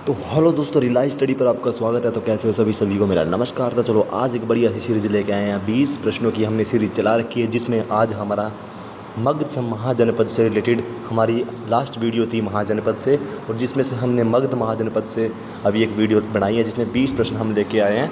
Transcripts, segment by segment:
तो हेलो दोस्तों, relies study पर आपका स्वागत है। तो कैसे हो सभी को मेरा नमस्कार। तो चलो आज एक बढ़िया सी सीरीज़ लेके आए हैं। 20 प्रश्नों की हमने सीरीज चला रखी है, जिसमें आज हमारा मगध महाजनपद से रिलेटेड हमारी लास्ट वीडियो थी महाजनपद से, और जिसमें से हमने मगध महाजनपद से अभी एक वीडियो बनाई है जिसमें 20 प्रश्न हम लेके आए हैं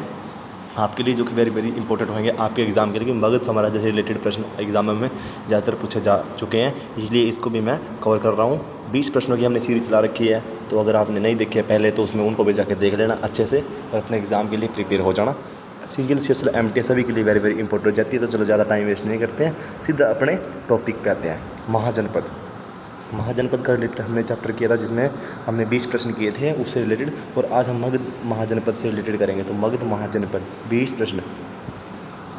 आपके लिए, जो कि वेरी वेरी इंपॉर्टेंट होंगे आपके एग्ज़ाम के लिए। मगध साम्राज्य से रिलेटेड प्रश्न एग्जाम में ज़्यादातर पूछे जा चुके हैं, इसलिए इसको भी मैं कवर कर रहा हूँ। 20 प्रश्नों की हमने सीरीज चला रखी है, तो अगर आपने नहीं देखे पहले तो उसमें उनको भी जाकर देख लेना अच्छे से, और अपने एग्ज़ाम के लिए प्रिपेयर हो जाना। सीजीएल सीएसएल एमटी सभी के लिए वेरी वेरी इंपॉर्टेंट हो जाती है। तो चलो ज़्यादा टाइम वेस्ट नहीं करते हैं, सीधा अपने टॉपिक पे आते हैं। महाजनपद का रिलेटेड हमने चैप्टर किया था, जिसमें हमने 20 प्रश्न किए थे उससे रिलेटेड, और आज हम मगध महाजनपद से रिलेटेड करेंगे। तो मगध महाजनपद 20 प्रश्न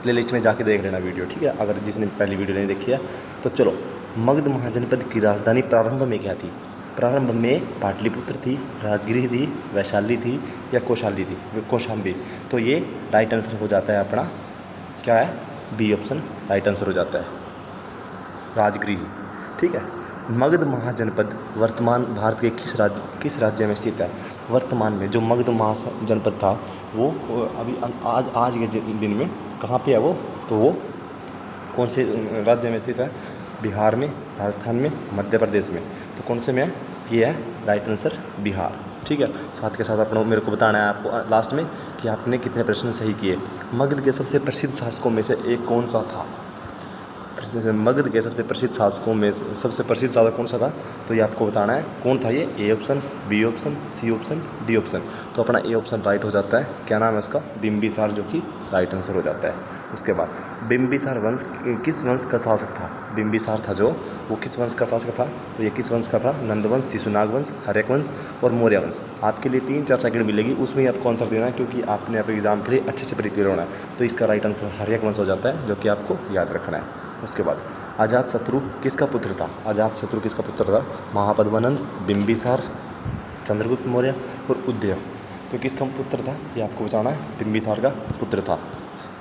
प्लेलिस्ट में जाके देख लेना वीडियो, ठीक है, अगर जिसने पहली वीडियो नहीं देखी है। तो चलो, मगध महाजनपद की राजधानी प्रारंभ में क्या थी? प्रारंभ में पाटलिपुत्र थी, राजगिरी थी, वैशाली थी, या कौशाम्बी। तो ये राइट आंसर हो जाता है अपना, क्या है, बी ऑप्शन राइट आंसर हो जाता है, राजगिरी, ठीक है। मगध महाजनपद वर्तमान भारत के किस राज्य में स्थित है? वर्तमान में जो मगध महाजनपद था वो अभी आज के दिन में कहाँ पे है वो? तो वो कौन से राज्य में स्थित है? बिहार में, राजस्थान में, मध्य प्रदेश में। तो कौन से में है? ये है राइट आंसर बिहार, ठीक है। साथ के साथ अपना मेरे को बताना है आपको लास्ट में कि आपने कितने प्रश्न सही किए। मगध के सबसे प्रसिद्ध शासकों में से एक कौन सा था? मगध के सबसे प्रसिद्ध शासकों में सबसे प्रसिद्ध शासक कौन सा था? तो ये आपको बताना है कौन था ये। A option, B option, C option, D option. तो अपना ए ऑप्शन राइट हो जाता है। क्या नाम है उसका? बिंबिसार, जो कि राइट आंसर हो जाता है। उसके बाद बिंबिसार वंश किस वंश का शासक था? बिंबिसार था जो, वो किस वंश का शासक था? तो ये किस वंश का था? नंदवंश, शिशुनाग वंश, हर्यक वंश और मौर्य वंश। आपके लिए 3-4 सेकंड मिलेगी, उसमें ही आपको आंसर देना है, क्योंकि आपने अपने एग्जाम के लिए अच्छे से प्रिपेयर होना है। तो इसका राइट आंसर हर्यक वंश हो जाता है, जो कि आपको याद रखना है। उसके बाद अजातशत्रु किसका पुत्र था? अजातशत्रु किसका पुत्र था? महापद्मानंद, बिंबिसार, चंद्रगुप्त मौर्य और उदय। तो किसका पुत्र था? ये आपको बताना है। बिंबिसार का पुत्र था,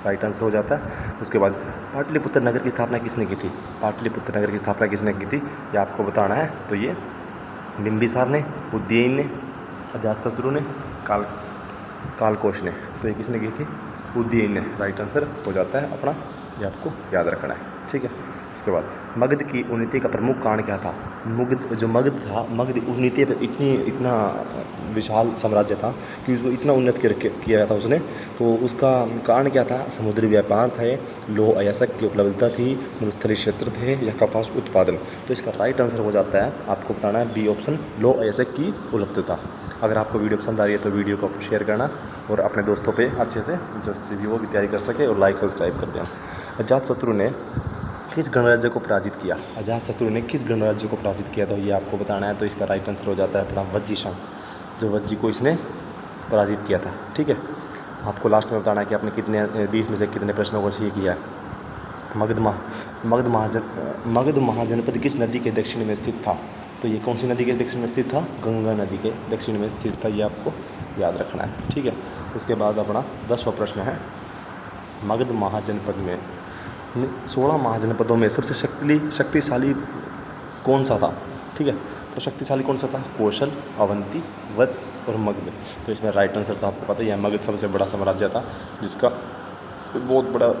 राइट आंसर हो जाता है। उसके बाद पाटलिपुत्र नगर की स्थापना किसने की थी? पाटलिपुत्र नगर की स्थापना किसने की थी? ये आपको बताना है। तो ये बिंबिसार ने, उदयन ने, अजातशत्रु ने, कालकोश ने। तो ये किसने की थी? उदयन ने, राइट आंसर हो जाता है अपना। ये आपको याद रखना है, ठीक है। उसके बाद मगध की उन्नति का प्रमुख कारण क्या था? मगध था, मगध उन्नति पर इतना विशाल साम्राज्य था कि उसको इतना उन्नत किया था उसने। तो उसका कारण क्या था? समुद्री व्यापार था, लौह अयस्क की उपलब्धता थी, मरुस्थलीय क्षेत्र थे, या कपास उत्पादन। तो इसका राइट आंसर हो जाता है, आपको बताना है, बी ऑप्शन लौह अयस्क की उपलब्धता। अगर आपको वीडियो पसंद आ रही है तो वीडियो को शेयर करना, और अपने दोस्तों पे अच्छे से, जिससे भी वो भी तैयारी कर सके, और लाइक सब्सक्राइब कर दें। अजातशत्रु ने किस गणराज्य को पराजित किया? अजातशत्रु ने किस गणराज्य को पराजित किया? तो ये आपको बताना है। तो इसका राइट आंसर हो जाता है अपना वज्जीशंग, जो वज्जी को इसने पराजित किया था, ठीक है। आपको लास्ट में बताना है कि आपने कितने 20 में से कितने प्रश्नों को सही किया है। मगध महाजनपद किस नदी के दक्षिण में स्थित था? तो ये कौन सी नदी के दक्षिण में स्थित था? गंगा नदी के दक्षिण में स्थित था, ये आपको याद रखना है, ठीक है। उसके बाद अपना 10वां प्रश्न है, मगध महाजनपद में 16 महाजनपदों में सबसे शक्तिशाली कौन सा था? ठीक है, तो शक्तिशाली कौन सा था? कौशल, अवंती, वत्स और मगध। तो इसमें राइट आंसर तो आपको पता ही है, मगध सबसे बड़ा साम्राज्य था, जिसका बहुत बड़ा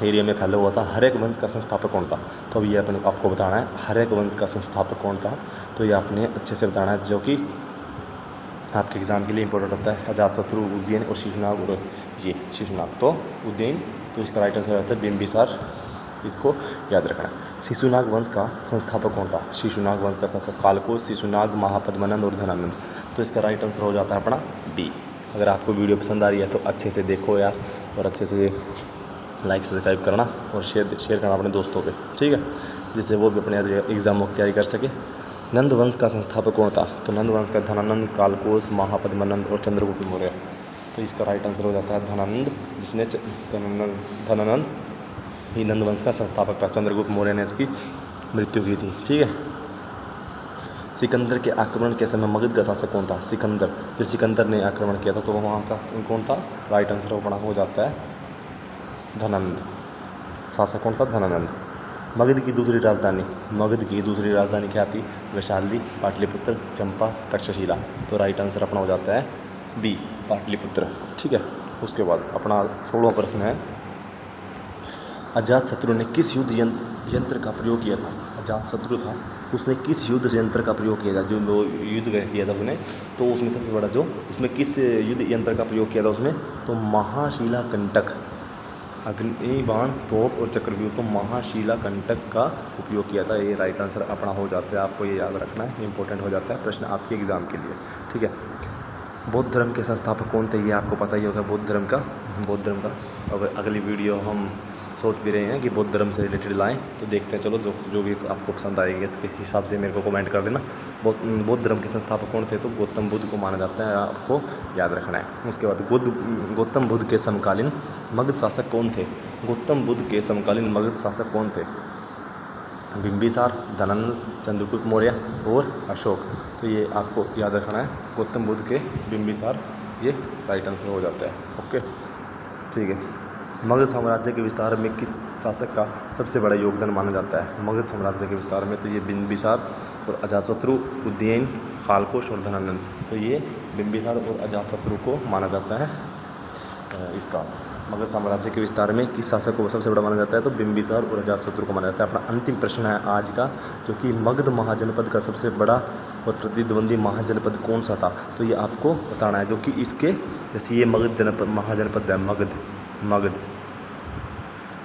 एरिया में फैला हुआ था। हर्यक वंश का संस्थापक कौन था? तो अब ये अपने आपको बताना है, हर्यक वंश का संस्थापक कौन था? तो ये आपने अच्छे से बताना है, जो कि आपके एग्ज़ाम के लिए इंपॉर्टेंट होता है। अजातशत्रु, उदयन और शिशुनाग, और ये शिशुनाग। तो उदयन, तो इसका राइट आंसर रहता है बिंबिसार, इसको याद रखना है। शिशुनाग वंश का संस्थापक कौन था? शिशुनाग वंश का संस्थापक कालकोश, शिशुनाग, महापद्मानंद और धनानंद। तो इसका राइट आंसर हो जाता है अपना डी। अगर आपको वीडियो पसंद आ रही है तो अच्छे से देखो यार, और अच्छे से लाइक सब्सक्राइब करना, और शेयर करना अपने दोस्तों पे, ठीक है, जिससे वो भी अपने एग्ज़ामों की तैयारी कर सके। नंद वंश का संस्थापक कौन था? तो नंद वंश का धनानंद, कालकोश, महापद्मानंद और चंद्रगुप्त मौर्य। तो इसका राइट आंसर हो जाता है धनानंद, जिसने धनानंद ही नंद वंश का संस्थापक था। चंद्रगुप्त मौर्य ने इसकी मृत्यु की थी, ठीक है। सिकंदर के आक्रमण के समय मगध का शासक कौन था? सिकंदर, जब सिकंदर ने आक्रमण किया था तो वहाँ का कौन था? राइट आंसर हो जाता है धनानंद। शासक कौन था? धनानंद। मगध की दूसरी राजधानी, मगध की दूसरी राजधानी क्या थी? वैशाली, पाटलिपुत्र, चंपा, तक्षशिला। तो राइट आंसर अपना हो जाता है बी, पाटलिपुत्र। ठीक है, उसके बाद अपना 16वां प्रश्न है, अजातशत्रु ने किस युद्ध यंत्र का प्रयोग किया था? अजातशत्रु था, उसने किस युद्ध यंत्र का प्रयोग किया था? जो युद्ध किया था उसने, तो उसमें सबसे बड़ा जो उसमें किस युद्ध यंत्र का प्रयोग किया था उसमें? तो महाशिला कंटक, अग्नि बाण, तोप और चक्रव्यूह। तो महाशिला कंटक का उपयोग किया था। ये राइट आंसर अपना हो जाता है, आपको ये याद रखना है, इंपॉर्टेंट हो जाता है प्रश्न आपके एग्जाम के लिए। ठीक है, बौद्ध धर्म के संस्थापक कौन थे? ये आपको पता ही होगा बौद्ध धर्म का। अब अगली वीडियो हम सोच भी रहे हैं कि बौद्ध धर्म से रिलेटेड लाएं, तो देखते हैं। चलो जो भी आपको पसंद आएगी इसके हिसाब से मेरे को कमेंट कर देना। बौद्ध धर्म के संस्थापक कौन थे? तो गौतम बुद्ध को माना जाता है, आपको याद रखना है। उसके बाद गौतम बुद्ध के समकालीन मगध शासक कौन थे? गौतम बुद्ध के समकालीन मगध शासक कौन थे? बिंबिसार, धनानंद, चंद्रगुप्त मौर्य और अशोक। तो ये आपको याद रखना है, गौतम बुद्ध के बिंबिसार, ये राइट आंसर हो जाता है। ओके, ठीक है। मगध साम्राज्य के विस्तार में किस शासक का सबसे बड़ा योगदान माना जाता है? मगध साम्राज्य के विस्तार में तो ये बिंबिसार और अजातशत्रु, उदयन, खालकोश और धनानंद। तो ये बिंबिसार और अजातशत्रु को माना जाता है। इसका मगध साम्राज्य के विस्तार में किस शासक को सबसे बड़ा माना जाता है? तो बिंबिसार और अजातशत्रु को माना जाता है। अपना अंतिम प्रश्न है आज का, जो कि मगध महाजनपद का सबसे बड़ा और प्रतिद्वंदी महाजनपद कौन सा था? तो ये आपको बताना है, जो कि इसके जैसे ये मगध जनपद महाजनपद है, मगध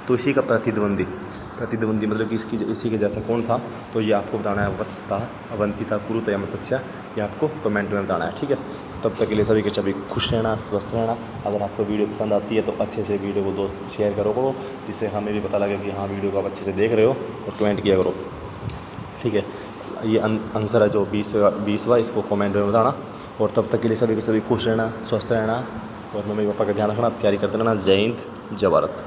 तो इसी का प्रतिद्वंदी मतलब कि इसी के जैसा कौन था? तो ये आपको बताना है, वत्स था, अवंती था, कुरु था या मत्स्य। ये आपको कमेंट में बताना है। ठीक है, तब तक के लिए सभी के सभी खुश रहना, स्वस्थ रहना। अगर आपको वीडियो पसंद आती है तो अच्छे से वीडियो को दोस्त शेयर करो, जिससे हमें भी पता लगे कि हाँ वीडियो को आप अच्छे से देख रहे हो, और कमेंट किया करो। ठीक है, ये आंसर है जो 20वां, इसको कमेंट में बताना। और तब तक के लिए सभी के सभी खुश रहना, स्वस्थ रहना, और मम्मी पापा का ध्यान रखना, तैयारी करते रहना। जय हिंद, जय भारत।